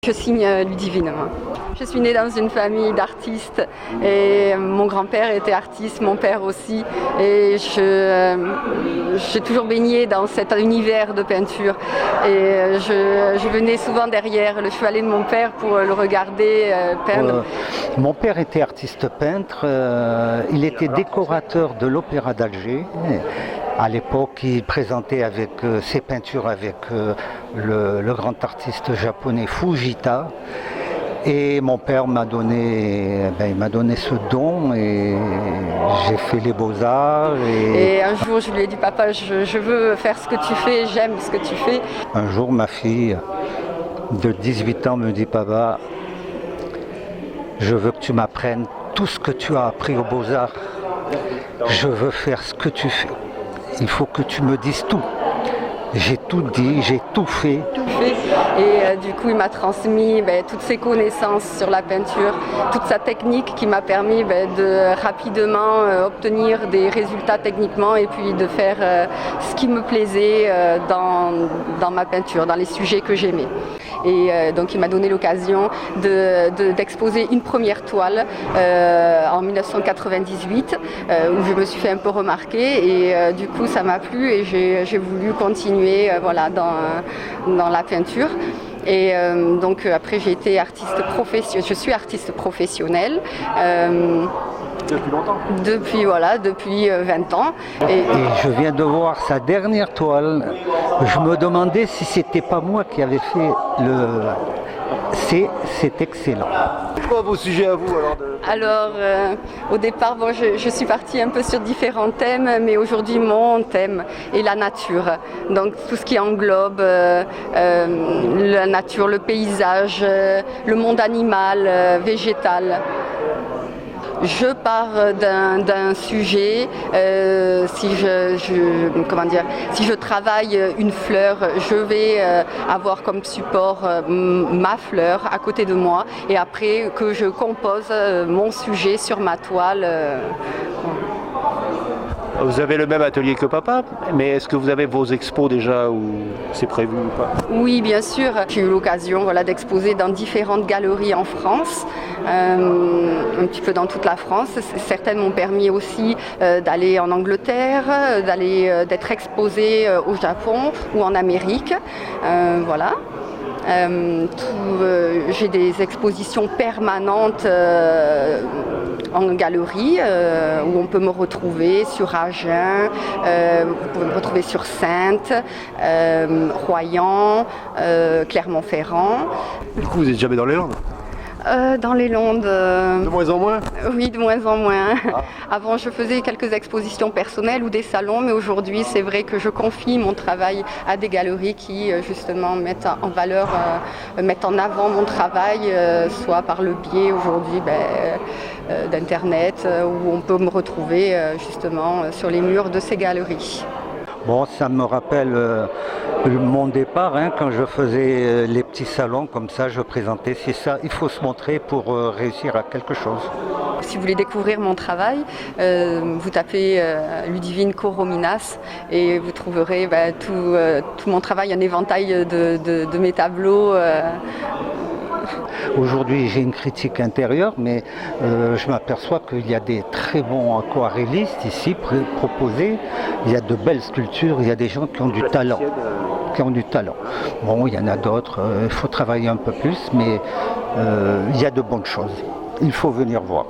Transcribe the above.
Je signe Ludivine, moi. Je suis née dans une famille d'artistes et mon grand-père était artiste, mon père aussi. Et j'ai toujours baigné dans cet univers de peinture. Et je venais souvent derrière le chevalet de mon père pour le regarder peindre. Mon père était artiste peintre, il était décorateur de l'Opéra d'Alger. À l'époque, il présentait avec ses peintures avec le grand artiste japonais Fujita. Et mon père m'a donné ce don et j'ai fait les beaux-arts. Et un jour, je lui ai dit, papa, je veux faire ce que tu fais, j'aime ce que tu fais. Un jour, ma fille de 18 ans me dit, papa, je veux que tu m'apprennes tout ce que tu as appris aux beaux-arts. Je veux faire ce que tu fais. Il faut que tu me dises tout. J'ai tout dit, j'ai tout fait. Et du coup, il m'a transmis toutes ses connaissances sur la peinture, toute sa technique qui m'a permis de rapidement obtenir des résultats techniquement et puis de faire ce qui me plaisait dans ma peinture, dans les sujets que j'aimais. Et donc il m'a donné l'occasion d'exposer une première toile en 1998 où je me suis fait un peu remarquer et du coup ça m'a plu et j'ai voulu continuer dans la peinture. Et donc après j'ai été je suis artiste professionnelle. Depuis longtemps? Depuis 20 ans. Et je viens de voir sa dernière toile. Je me demandais si c'était pas moi qui avais fait c'est excellent. C'est quoi vos sujets à vous Alors, au départ, je suis partie un peu sur différents thèmes, mais aujourd'hui, mon thème est la nature. Donc, tout ce qui englobe la nature, le paysage, le monde animal, végétal. Je pars d'un sujet, si je travaille une fleur, je vais avoir comme support ma fleur à côté de moi et après que je compose mon sujet sur ma toile. Vous avez le même atelier que papa, mais est-ce que vous avez vos expos déjà ou c'est prévu ou pas? Oui, bien sûr. J'ai eu l'occasion d'exposer dans différentes galeries en France, un petit peu dans toute la France. Certaines m'ont permis aussi d'aller en Angleterre, d'être exposée au Japon ou en Amérique. Voilà. J'ai des expositions permanentes en galerie où on peut me retrouver sur Agen, vous pouvez me retrouver sur Saintes, Royan, Clermont-Ferrand. Du coup, vous n'êtes jamais dans les Landes? Dans les Landes. De moins en moins? Oui, de moins en moins. Avant, je faisais quelques expositions personnelles ou des salons, mais aujourd'hui, c'est vrai que je confie mon travail à des galeries qui, justement, mettent en valeur, mettent en avant mon travail, soit par le biais, aujourd'hui, d'Internet, où on peut me retrouver, justement, sur les murs de ces galeries. Bon, ça me rappelle mon départ, quand je faisais les petits salons comme ça, je présentais, c'est ça, il faut se montrer pour réussir à quelque chose. Si vous voulez découvrir mon travail, vous tapez Ludivine Korominas et vous trouverez tout mon travail, un éventail de mes tableaux. Aujourd'hui, j'ai une critique intérieure, mais je m'aperçois qu'il y a des très bons aquarellistes ici proposés. Il y a de belles sculptures, il y a des gens qui ont du talent. Bon, il y en a d'autres, il faut travailler un peu plus, mais il y a de bonnes choses. Il faut venir voir.